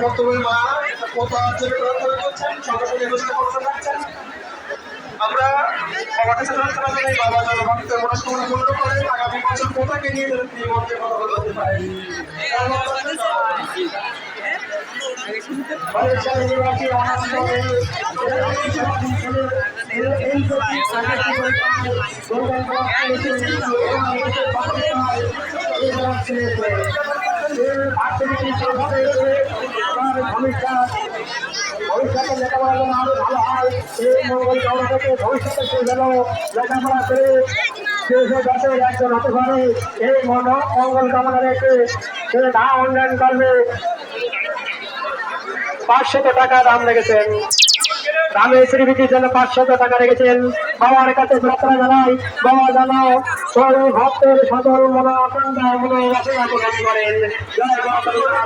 বক্তব্যে মা কোথা থেকে প্রার্থনা করছেন সরাসরি থাকছেন। আমরা বাবার কাছে প্রার্থনা করি বাবা যেন ভক্তের মনস্কামনা পূর্ণ করেন, আগামী বছর কোথাকে নিয়ে তিনি মধ্যে কথা বলতে পারেন। ভবিষ্যতে লেখাপড়া যেন আরো ভালো হয়, এই মঙ্গল কামনা থেকে ভবিষ্যতে সে যেন লেখাপড়া করে দেশের একজন হতে পারে, এই মঙ্গল কামনা রেখে সে ঢাকা উন্নয়ন করবে। 500 টাকা দাম রেখেছেন, দামে শ্রীবিধির জন্য 500 টাকা রেখেছেন। বাবার কাছে প্রার্থনা জানাই বাবা যেন ভক্তের সকল মনোকামনা মনে বাসনা পূরণ করেন। জয় বাবা।